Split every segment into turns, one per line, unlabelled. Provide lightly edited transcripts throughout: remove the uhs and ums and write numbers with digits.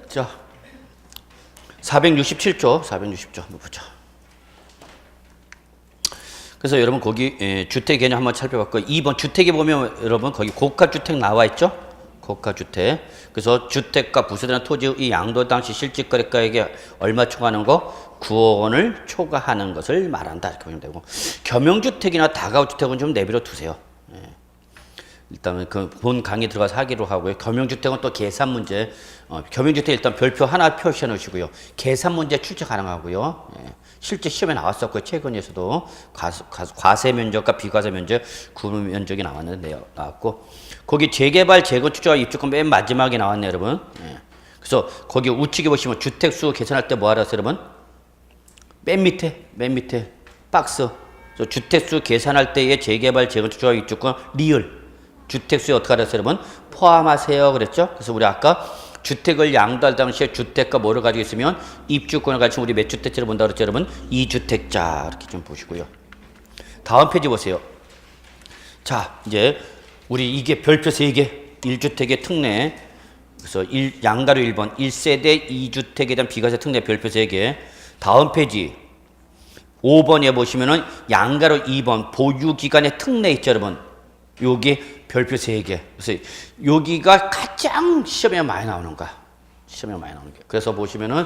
자, 467조, 460조 한번 보자. 그래서 여러분 거기 주택 개념 한번 살펴봤고 2번 주택에 보면 여러분 거기 고가주택 나와 있죠? 고가주택. 그래서 주택과 부서되는 토지의 양도 당시 실질거래가액에 얼마 초과하는 거? 9억 원을 초과하는 것을 말한다. 이렇게 보시면 되고 겸용주택이나 다가구주택은 좀 내버려 두세요. 일단은 그 본 강의 들어가서 하기로 하고요. 겸용주택은 또 계산 문제, 겸용주택 일단 별표 하나 표시해 놓으시고요. 계산 문제 출제 가능하고요. 실제 시험에 나왔었고요. 최근에서도 과세 면적과 비과세 면적, 구분 면적이 나왔고 거기 재개발, 재건축과 입주권 맨 마지막에 나왔네요, 여러분. 그래서 거기 우측에 보시면 주택수 계산할 때 뭐 하라 했어요, 여러분? 맨 밑에 박스. 주택수 계산할 때의 재개발, 재건축과 입주권 리을. 주택수에 어떻게 하랬어요, 여러분? 포함하세요. 그랬죠? 그래서 우리 아까 주택을 양도할 당시에 주택과 뭐를 가지고 있으면 입주권을 가지고 우리 몇 주택자를 본다 그랬죠, 여러분? 2주택자. 이렇게 좀 보시고요. 다음 페이지 보세요. 자, 이제 우리 이게 별표 3개. 1주택의 특례. 그래서 양가로 1번. 1세대 2주택에 대한 비과세 특례 별표 3개. 다음 페이지. 5번에 보시면은 양가로 2번. 보유기간의 특례 있죠, 여러분? 여기 별표 3개. 그래서 여기가 가장 시험에 많이 나오는 거야. 시험에 많이 나오는 게. 그래서 보시면은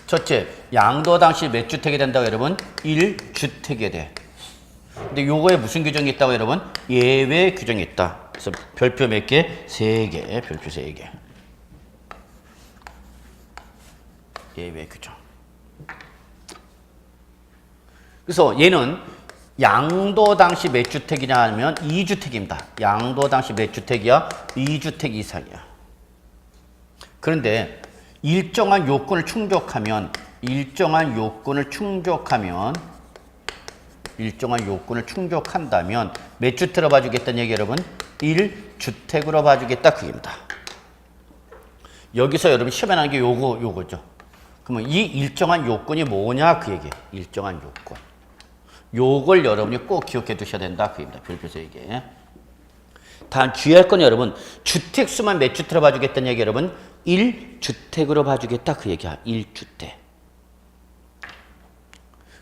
첫째, 양도 당시 몇 주택이 된다고 여러분? 1주택에 돼. 근데 요거에 무슨 규정이 있다고 여러분? 예외 규정이 있다. 그래서 별표 몇 개? 3개. 별표 3개. 예외 규정. 그래서 얘는 양도 당시 몇 주택이냐 하면 2주택입니다. 양도 당시 몇 주택이야? 2주택 이상이야. 그런데 일정한 요건을 충족하면 몇 주택으로 봐주겠다는 얘기 여러분? 1주택으로 봐주겠다 그 얘기입니다. 여기서 여러분 시험에 나는 게 요거죠. 그러면 이 일정한 요건이 뭐냐 그 얘기예요. 일정한 요건. 요걸 여러분이 꼭 기억해 두셔야 된다. 그입니다. 별표 3개. 단 주의할 건 여러분, 주택수만 몇 주택으로 봐주겠다는 얘기 여러분? 1주택으로 봐주겠다. 그 얘기야. 1주택.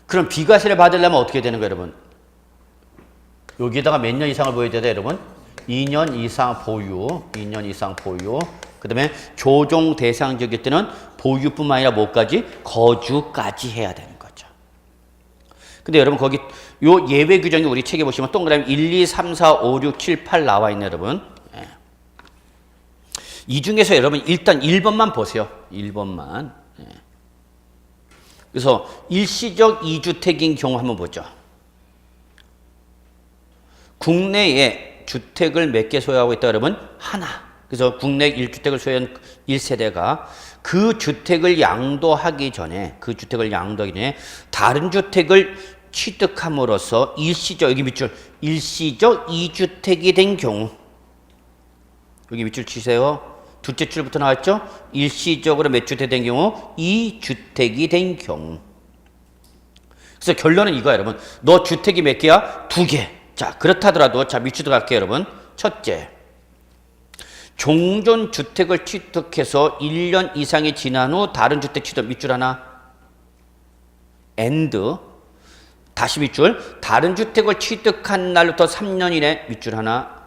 그럼 비과세를 받으려면 어떻게 되는 거예요, 여러분? 여기에다가 몇 년 이상을 보여야 돼요, 여러분? 2년 이상 보유. 2년 이상 보유. 그 다음에 조정 대상적일 때는 보유뿐만 아니라 뭐까지? 거주까지 해야 되는 거죠. 근데 여러분 거기 요 예외 규정이 우리 책에 보시면 동그라미 1, 2, 3, 4, 5, 6, 7, 8 나와 있네 여러분. 이 중에서 여러분 일단 1번만 보세요. 1번만. 그래서 일시적 2주택인 경우 한번 보죠. 국내에 주택을 몇 개 소유하고 있다 여러분? 하나. 그래서 국내 1주택을 소유한 1세대가 그 주택을 양도하기 전에 다른 주택을 취득함으로써 일시적, 여기 밑줄, 일시적 2주택이 된 경우. 여기 밑줄 치세요. 둘째 줄부터 나왔죠? 일시적으로 몇 주택 된 경우? 2주택이 된 경우. 그래서 결론은 이거야, 여러분. 너 주택이 몇 개야? 2개. 자, 그렇다더라도, 자, 밑줄 들어갈게요, 여러분. 첫째. 종전 주택을 취득해서 1년 이상이 지난 후 다른 주택 취득 밑줄 하나. and 다시 밑줄 다른 주택을 취득한 날부터 3년 이내 밑줄 하나.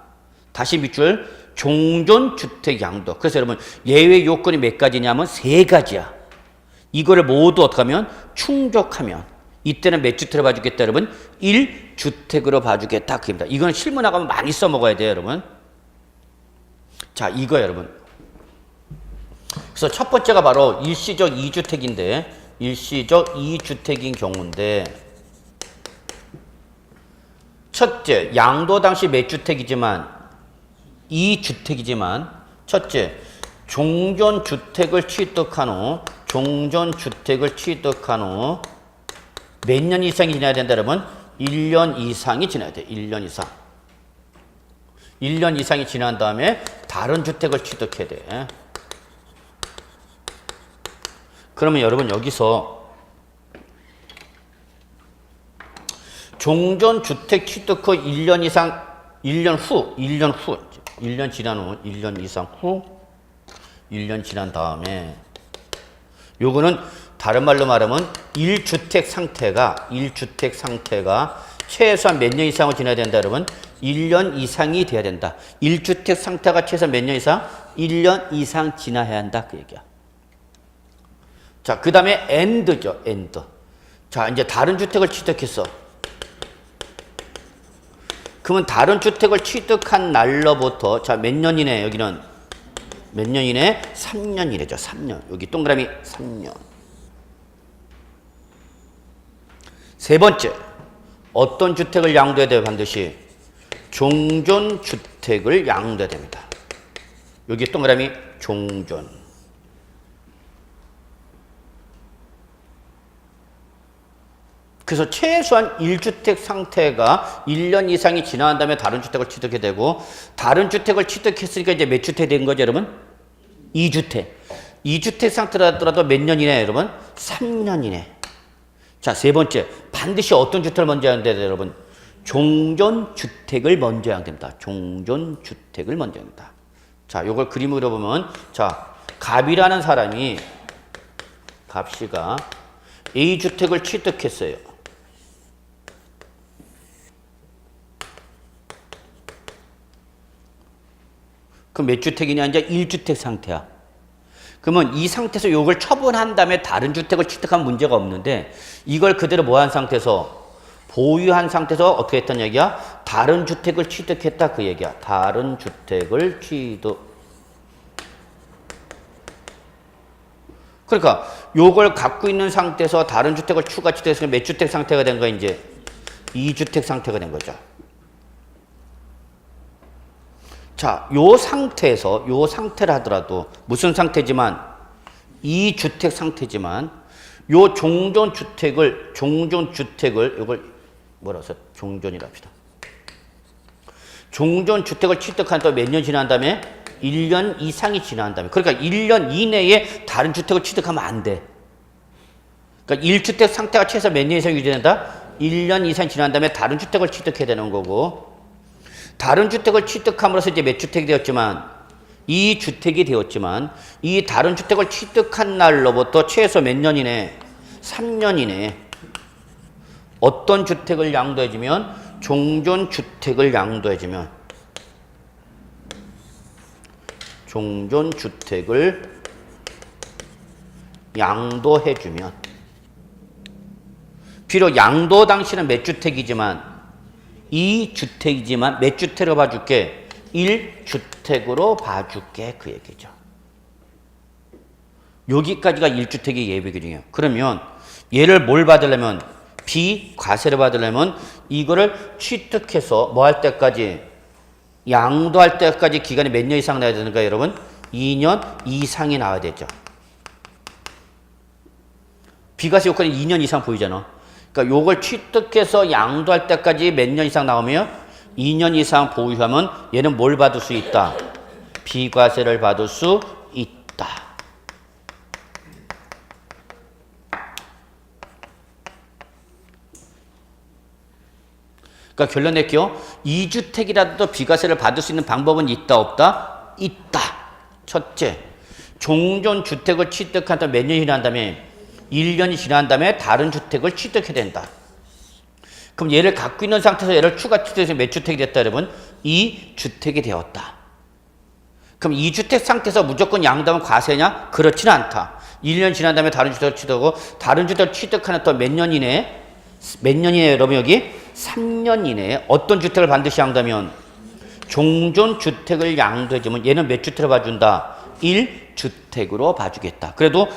다시 밑줄 종전 주택 양도. 그래서 여러분 예외 요건이 몇 가지냐면 3가지야. 이거를 모두 어떻게 하면 충족하면 이때는 몇 주택으로 봐주겠다 여러분? 1주택으로 봐주겠다 그입니다. 이건 실무 나가면 많이 써먹어야 돼요 여러분. 자, 이거 여러분. 그래서 첫 번째가 바로 일시적 2주택인데, 일시적 2주택인 경우인데, 첫째, 양도 당시 몇 주택이지만, 2주택이지만, 첫째, 종전주택을 취득한 후, 몇 년 이상이 지나야 된다, 여러분? 1년 이상이 지나야 돼, 1년 이상. 1년 이상이 지난 다음에 다른 주택을 취득해야 돼. 그러면 여러분 여기서 종전주택 취득 후 1년 이상, 1년 지난 후, 1년 이상 후 1년 지난 다음에 요거는 다른 말로 말하면 1주택 상태가 최소한 몇 년 이상을 지나야 된다 여러분? 1년 이상이 돼야 된다. 1주택 상태가 최소한 몇 년 이상? 1년 이상 지나야 한다 그 얘기야. 자, 그 다음에 엔드죠. 엔드. 자, 이제 다른 주택을 취득했어. 그러면 다른 주택을 취득한 날로부터 자, 몇 년 이내 여기는 몇 년 이내? 3년 이내죠. 3년. 여기 동그라미 3년. 세 번째. 어떤 주택을 양도해야 돼요? 반드시 종전주택을 양도해야 됩니다. 여기 동그라미 종전. 그래서 최소한 1주택 상태가 1년 이상이 지난 다음에 다른 주택을 취득해야 되고 다른 주택을 취득했으니까 이제 몇 주택 된 거죠, 여러분? 2주택. 2주택 상태라도 몇 년 이내, 여러분? 3년 이내. 자, 세 번째. 반드시 어떤 주택을 먼저 해야 돼요, 여러분? 종전주택을 먼저 해야 됩니다. 종전주택을 먼저 해야 됩니다. 자, 요걸 그림으로 보면 자, 갑이라는 사람이 갑씨가 A주택을 취득했어요. 그럼 몇 주택이냐? 이제 1주택 상태야. 그러면 이 상태에서 이걸 처분한 다음에 다른 주택을 취득하면 문제가 없는데 이걸 그대로 뭐한 상태에서 보유한 상태에서 어떻게 했단 얘기야? 다른 주택을 취득했다 그 얘기야. 다른 주택을 취득. 그러니까 요걸 갖고 있는 상태에서 다른 주택을 추가 취득해서 몇 주택 상태가 된 거야 이제? 2주택 상태가 된 거죠. 자, 요 상태를 하더라도 무슨 상태지만 2주택 상태지만 요 종전주택을 이걸 뭐라고 써? 종전이라 합시다. 종전주택을 취득한 또 몇 년 지난 다음에 1년 이상이 지난 다음에 그러니까 1년 이내에 다른 주택을 취득하면 안 돼. 그러니까 1주택 상태가 최소 몇 년 이상 유지된다? 1년 이상 지난 다음에 다른 주택을 취득해야 되는 거고 다른 주택을 취득함으로써 이제 몇 주택이 되었지만 2주택이 되었지만 이 다른 주택을 취득한 날로부터 최소 몇 년 이내? 3년 이내에 어떤 주택을 양도해주면? 종전주택을 양도해주면 종전주택을 양도해주면 비록 양도 당시는 몇 주택이지만 2주택이지만 몇 주택으로 봐줄게? 1주택으로 봐줄게 그 얘기죠. 여기까지가 1주택의 예외기준이에요. 그러면 얘를 뭘 받으려면 비과세를 받으려면 이거를 취득해서 뭐 할 때까지 양도할 때까지 기간이 몇 년 이상 나야 되는가 여러분? 2년 이상이 나와야 되죠. 비과세 요건이 2년 이상 보이잖아. 그러니까 요걸 취득해서 양도할 때까지 몇 년 이상 나오면 2년 이상 보유하면 얘는 뭘 받을 수 있다? 비과세를 받을 수 있다. 그러니까 결론 낼게요. 2주택이라도 비과세를 받을 수 있는 방법은 있다 없다? 있다. 첫째, 종전주택을 취득한 다음에 몇 년이 지난 다음에 1년이 지난 다음에 다른 주택을 취득해야 된다. 그럼 얘를 갖고 있는 상태에서 얘를 추가 취득해서 몇 주택이 됐다 여러분? 2주택이 되었다. 그럼 2주택 상태에서 무조건 양도하면 과세냐? 그렇지는 않다. 1년 지난 다음에 다른 주택을 취득하고 다른 주택을 취득하는 또 몇 년 이내에 몇 년 이내에 여러분 여기 3년 이내에 어떤 주택을 반드시 양도하면 종전주택을 양도해주면 얘는 몇 주택을 봐준다? 1주택으로 봐주겠다. 그래서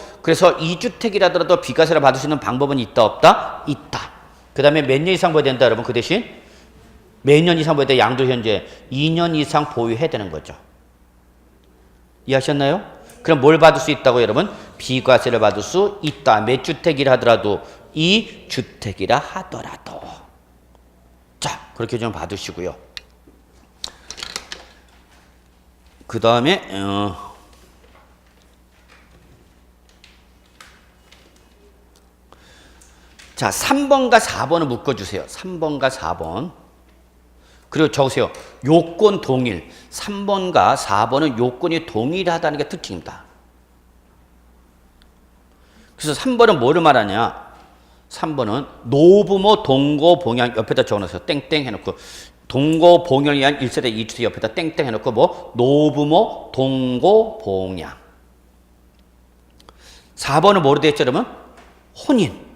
2주택이라도 비과세를 받을 수 있는 방법은 있다 없다? 있다. 그 다음에 몇 년 이상 보여야 된다 여러분? 그 대신 몇 년 이상 보여야 돼? 양도 현재 2년 이상 보유해야 되는 거죠. 이해하셨나요? 그럼 뭘 받을 수 있다고 여러분? 비과세를 받을 수 있다. 몇 주택이라 하더라도 2주택이라 하더라도. 자, 그렇게 좀 받으시고요. 그 다음에 자, 3번과 4번을 묶어주세요. 3번과 4번. 그리고 적으세요. 요건 동일. 3번과 4번은 요건이 동일하다는 게 특징입니다. 그래서 3번은 뭐를 말하냐? 3번은 노부모 동거봉양 옆에다 적어놓으세요. 땡땡 해놓고 동거봉양을 위한 1세대 2주택 옆에다 땡땡 해놓고 뭐 노부모 동거봉양. 4번은 뭐로 되어 있죠, 여러분? 혼인.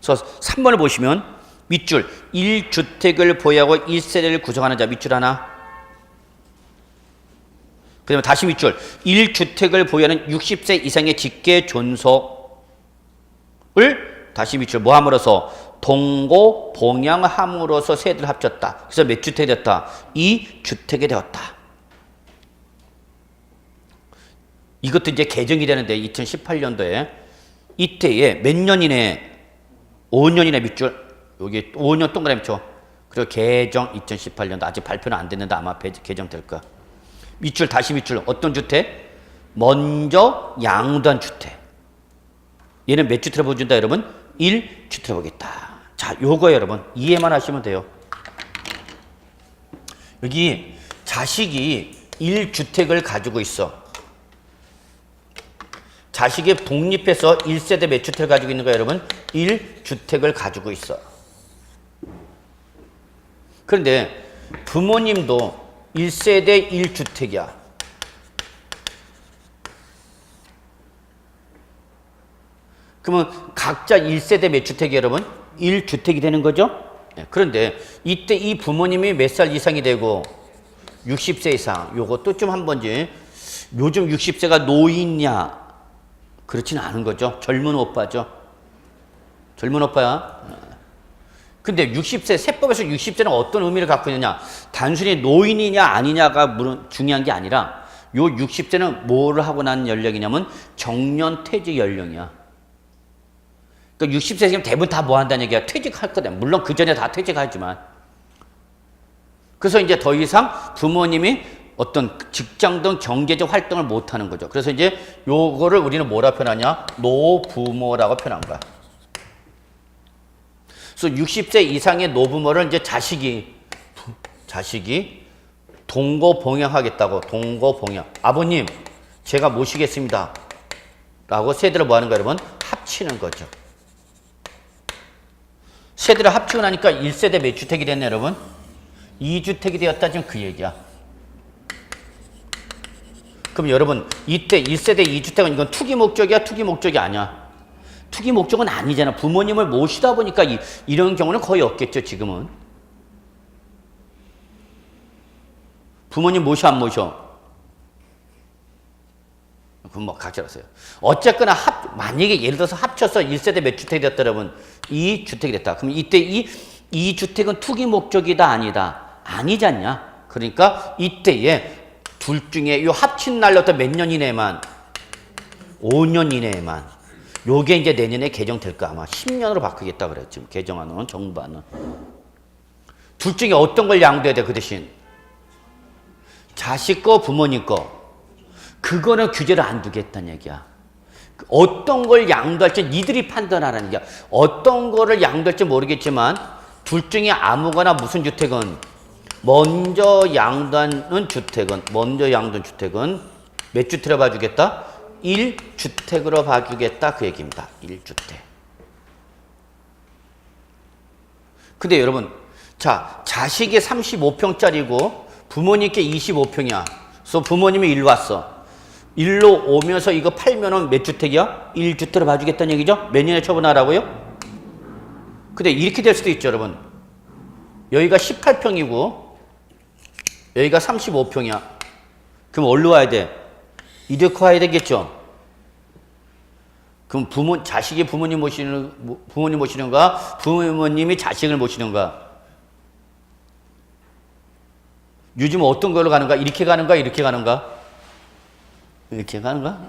그래서 3번을 보시면 밑줄 1주택을 보유하고 1세대를 구성하는 자 밑줄 하나. 그 다음에 다시 밑줄 1주택을 보유하는 60세 이상의 직계 존속을 다시 밑줄 뭐 함으로써 동고 봉양함으로써 세대를 합쳤다. 그래서 몇 주택이 되었다? 2주택이 되었다. 이것도 이제 개정이 되는데 2018년도에 이때에 몇 년 이내 5년 이내 밑줄 여기 5년 동그라미 쳐. 그리고 개정 2018년도 아직 발표는 안 됐는데 아마 개정될 거야. 밑줄 다시 밑줄 어떤 주택? 먼저 양도한 주택. 얘는 몇 주택을 보여준다 여러분? 1주택을 보겠다. 자, 요거 여러분 이해만 하시면 돼요. 여기 자식이 1주택을 가지고 있어. 자식이 독립해서 1세대 몇 주택을 가지고 있는 거야 여러분? 1주택을 가지고 있어. 그런데 부모님도 1세대 1주택이야. 그러면 각자 1세대 몇 주택이 여러분? 1주택이 되는 거죠? 그런데 이때 이 부모님이 몇 살 이상이 되고 60세 이상 요것도 좀 한 번지 요즘 60세가 노인이냐? 그렇지는 않은 거죠. 젊은 오빠죠. 젊은 오빠야. 근데 60세, 세법에서 60세는 어떤 의미를 갖고 있느냐? 단순히 노인이냐 아니냐가 중요한 게 아니라 요 60세는 뭐를 하고 난 연령이냐면 정년 퇴직 연령이야. 그러니까 60세면 대부분 다 뭐 한다는 얘기야? 퇴직할 거다. 물론 그 전에 다 퇴직하지만. 그래서 이제 더 이상 부모님이 어떤 직장 등 경제적 활동을 못 하는 거죠. 그래서 이제 요거를 우리는 뭐라 표현하냐? 노부모라고 표현한 거야. 그래서 60세 이상의 노부모를 이제 자식이 동거봉양하겠다고. 동거봉양. 아버님, 제가 모시겠습니다. 라고 세대를 뭐 하는 거야, 여러분? 합치는 거죠. 세대를 합치고 나니까 1세대 몇 주택이 됐네, 여러분? 2주택이 되었다. 지금 그 얘기야. 그럼 여러분, 이때 1세대 2주택은 이건 투기 목적이야? 투기 목적이 아니야? 투기 목적은 아니잖아. 부모님을 모시다 보니까 이런 경우는 거의 없겠죠, 지금은. 부모님 모셔, 안 모셔? 그럼 뭐 각자 하세요. 어쨌거나 만약에 예를 들어서 합쳐서 1세대 몇 주택이 됐다, 여러분? 2주택이 됐다. 그럼 이때 이 2주택은 투기 목적이다, 아니다? 아니지 않냐? 그러니까 이때에 둘 중에 요 합친 날로부터 몇 년 이내만? 5년 이내에만. 요게 이제 내년에 개정될 거 아마 10년으로 바꾸겠다 그랬죠. 지금 개정안은 정부안은. 둘 중에 어떤 걸 양도해야 돼, 그 대신? 자식 거, 부모님 거. 그거는 규제를 안 두겠다는 얘기야. 어떤 걸 양도할지 니들이 판단하라는 얘기야. 어떤 거를 양도할지 모르겠지만 둘 중에 아무거나 무슨 주택은 먼저 양도하는 주택은 몇 주택으로 봐주겠다? 1주택으로 봐주겠다. 그 얘기입니다. 1주택. 근데 여러분, 자, 자식이 35평짜리고 부모님께 25평이야. 그래서 부모님이 일로 왔어. 일로 오면서 이거 팔면은 몇 주택이야? 1주택으로 봐주겠다는 얘기죠? 몇 년에 처분하라고요? 근데 이렇게 될 수도 있죠, 여러분. 여기가 18평이고 여기가 35평이야. 그럼 어디로 와야 돼? 이렇게 와야 되겠죠? 그럼 자식이 부모님 모시는가? 부모님이 자식을 모시는가? 요즘 어떤 걸로 가는가? 이렇게 가는가? 이렇게 가는가? 이렇게 가는가?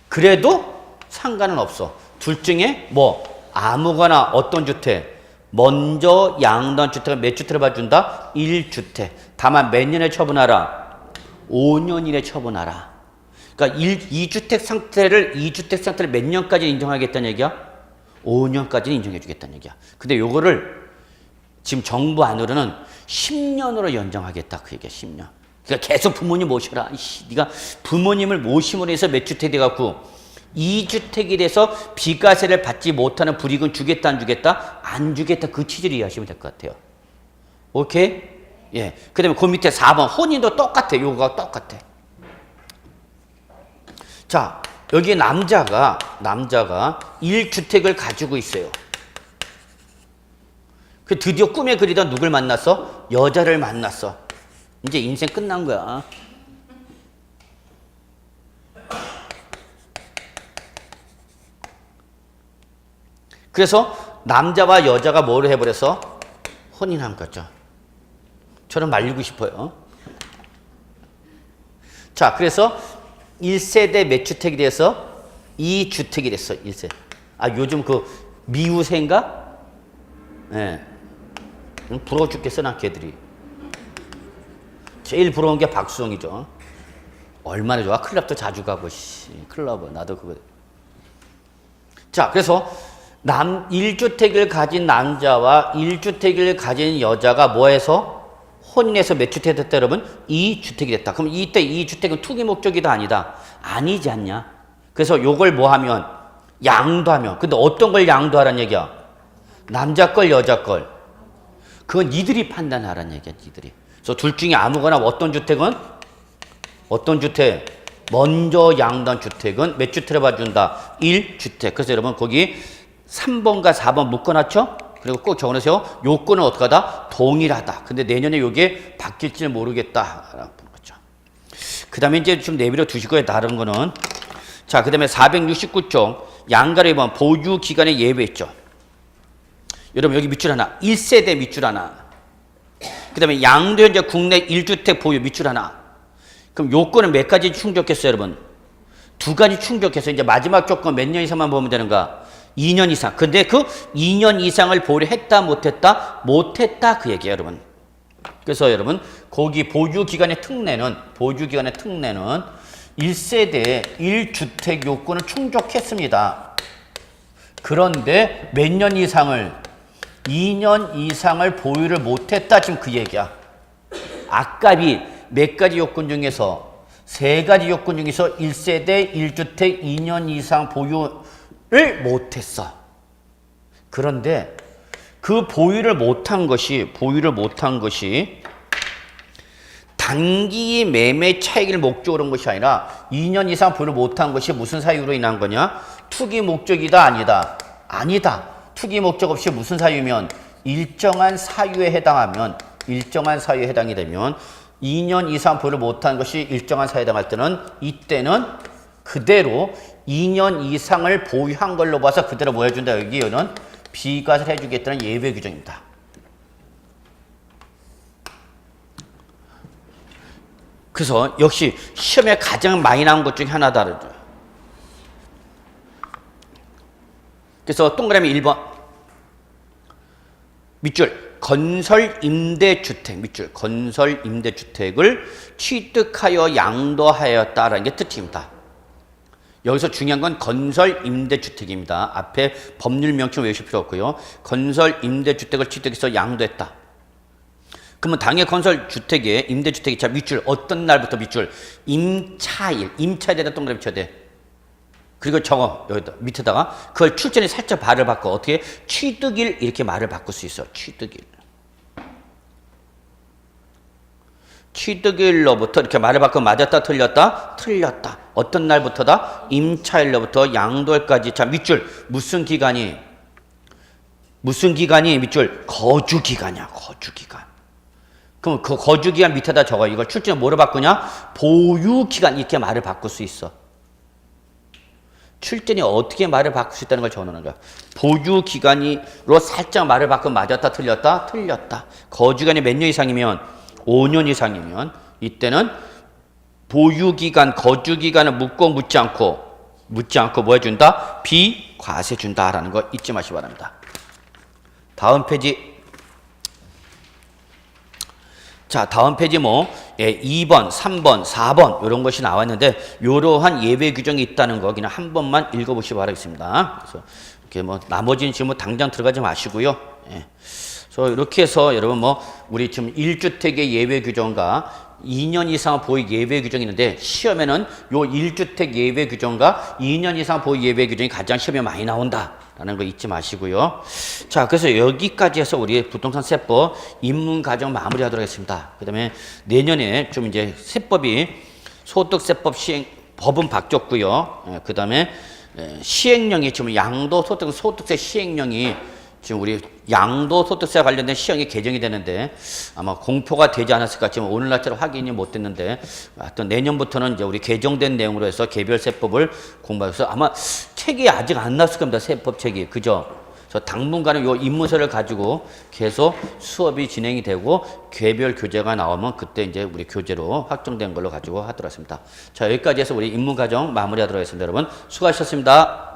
그래도 상관은 없어. 둘 중에 뭐 아무거나 어떤 주택 먼저 양도한 주택을 몇 주택을 봐준다? 1주택. 다만 몇 년에 처분하라? 5년 이내 처분하라. 그러니까 2주택 상태를 몇 년까지 인정하겠다는 얘기야? 5년까지는 인정해 주겠다는 얘기야. 근데 요거를 지금 정부 안으로는 10년으로 연장하겠다. 그 얘기야, 10년. 그러니까 계속 부모님 모셔라. 네가 부모님을 모심으로 해서 몇 주택이 돼갖고 2주택이 돼서 비과세를 받지 못하는 불이익은 주겠다, 안 주겠다? 안 주겠다. 그 취지를 이해하시면 될 것 같아요. 오케이? 예. 그 다음에 그 밑에 4번. 혼인도 똑같아. 요거가 똑같아. 자, 여기 남자가 1주택을 가지고 있어요. 그 드디어 꿈에 그리던 누굴 만났어? 여자를 만났어. 이제 인생 끝난 거야. 그래서 남자와 여자가 뭐를 해버려서 혼인한 거죠. 저는 말리고 싶어요. 자, 그래서 1세대 몇 주택이 돼서 2주택이 됐어. 1세. 아, 요즘 그 미우새인가? 예. 네. 부러워 죽겠어, 나 걔들이. 제일 부러운 게 박수홍이죠. 얼마나 좋아. 클럽도 자주 가고, 클럽. 나도 그거. 자, 그래서 1주택을 가진 남자와 1주택을 가진 여자가 뭐해서? 혼인해서 몇 주택이 됐다, 여러분? 2주택이 됐다. 그럼 이때 2주택은 투기 목적이다, 아니다? 아니지 않냐? 그래서 요걸 뭐 하면? 양도하면. 근데 어떤 걸 양도하라는 얘기야? 남자 걸, 여자 걸. 그건 니들이 판단하라는 얘기야, 니들이. 그래서 둘 중에 아무거나 어떤 주택은? 어떤 주택? 먼저 양도한 주택은 몇 주택을 봐준다? 1주택. 그래서 여러분 거기 3번과 4번 묶어놨죠? 그리고 꼭 적어놓으세요. 요건은 어떻게 하다? 동일하다. 근데 내년에 요게 바뀔지는 모르겠다. 라고 보는 거죠. 그 다음에 이제 좀 내밀어 두시고요. 다른 거는. 자, 그 다음에 469쪽. 양가로 보면 보유 기간에 예외했죠. 여러분 여기 밑줄 하나. 1세대 밑줄 하나. 그 다음에 양도 현재 국내 1주택 보유 밑줄 하나. 그럼 요건은 몇 가지 충족했어요, 여러분? 2가지 충족해서 이제 마지막 조건 몇 년 이상만 보면 되는가? 2년 이상. 근데 그 2년 이상을 보유했다, 못했다? 못했다. 그 얘기예요, 여러분. 그래서 여러분, 거기 보유기간의 특례는 1세대 1주택 요건을 충족했습니다. 그런데 몇 년 이상을? 2년 이상을 보유를 못했다. 지금 그 얘기야. 아까비 몇 가지 요건 중에서 3가지 요건 중에서 1세대 1주택 2년 이상 보유를 못했어. 그런데 그 보유를 못한 것이 단기 매매 차익을 목적으로 한 것이 아니라 2년 이상 보유를 못한 것이 무슨 사유로 인한 거냐? 투기 목적이다, 아니다? 아니다. 투기 목적 없이 무슨 사유면? 일정한 사유에 해당이 되면 2년 이상 보유를 못한 것이 일정한 사유에 해당할 때는 이때는 그대로 2년 이상을 보유한 걸로 봐서 그대로 뭐 해준다? 여기는 비과세를 해주겠다는 예외 규정입니다. 그래서 역시 시험에 가장 많이 나온 것 중에 하나다. 그래서 동그라미 1번 밑줄 건설 임대주택 밑줄 건설 임대주택을 취득하여 양도하였다라는 게 뜻입니다. 여기서 중요한 건 건설 임대주택입니다. 앞에 법률 명칭 외우실 필요 없고요. 건설 임대주택을 취득해서 양도했다. 그러면 당해 건설 주택에 임대주택이 자 밑줄 어떤 날부터 밑줄 임차일에다 동그라미 쳐야 돼. 그리고 적어 여기다 밑에다가 그걸 출전에 살짝 발을 바꿔 어떻게 취득일 이렇게 말을 바꿀 수 있어. 취득일로부터 이렇게 말을 바꾸면 맞았다 틀렸다 틀렸다. 어떤 날부터다 임차일로부터 양도일까지. 자 밑줄 무슨 기간이 밑줄 거주기간이야. 거주기간. 그럼 그 거주기간 밑에다 적어. 이걸 출전에 뭐로 바꾸냐 보유기간 이렇게 말을 바꿀 수 있어. 출전이 어떻게 말을 바꿀 수 있다는 걸 적어놓는 거야. 보유기간으로 살짝 말을 바꾸면 맞았다 틀렸다 틀렸다. 거주기간이 몇 년 이상이면 5년 이상이면 이때는 보유기간 거주기간을 묻지 않고 뭐 해준다? 비과세 준다라는 거 잊지 마시기 바랍니다. 다음 페이지. 자, 다음 페이지 2번, 3번, 4번 이런 것이 나왔는데 이러한 예외 규정이 있다는 거 그냥 한 번만 읽어보시기 바라겠습니다. 그래서 이렇게 나머지는 지금 당장 들어가지 마시고요. 예. 그래서 이렇게 해서 여러분 뭐 우리 지금 1주택의 예외 규정과 2년 이상 보유 예외 규정이 있는데 시험에는 요 1주택 예외 규정과 2년 이상 보유 예외 규정이 가장 시험에 많이 나온다라는 거 잊지 마시고요. 자, 그래서 여기까지 해서 우리 부동산 세법 입문 과정 마무리하도록 하겠습니다. 그다음에 내년에 좀 이제 세법이 소득세법 시행 법은 바뀌었고요. 그다음에 시행령이 지금 양도소득 소득세 시행령이 지금 우리 양도소득세와 관련된 시행이 개정이 되는데 아마 공표가 되지 않았을까 지금 오늘 날짜로 확인이 못 됐는데 하여튼 내년부터는 이제 우리 개정된 내용으로 해서 개별세법을 공부해서 아마 책이 아직 안 나왔을 겁니다. 세법 책이. 그죠? 그래서 당분간은 요 입문서를 가지고 계속 수업이 진행이 되고 개별 교재가 나오면 그때 이제 우리 교재로 확정된 걸로 가지고 하도록 하겠습니다. 자, 여기까지 해서 우리 입문 과정 마무리하도록 하겠습니다. 여러분 수고하셨습니다.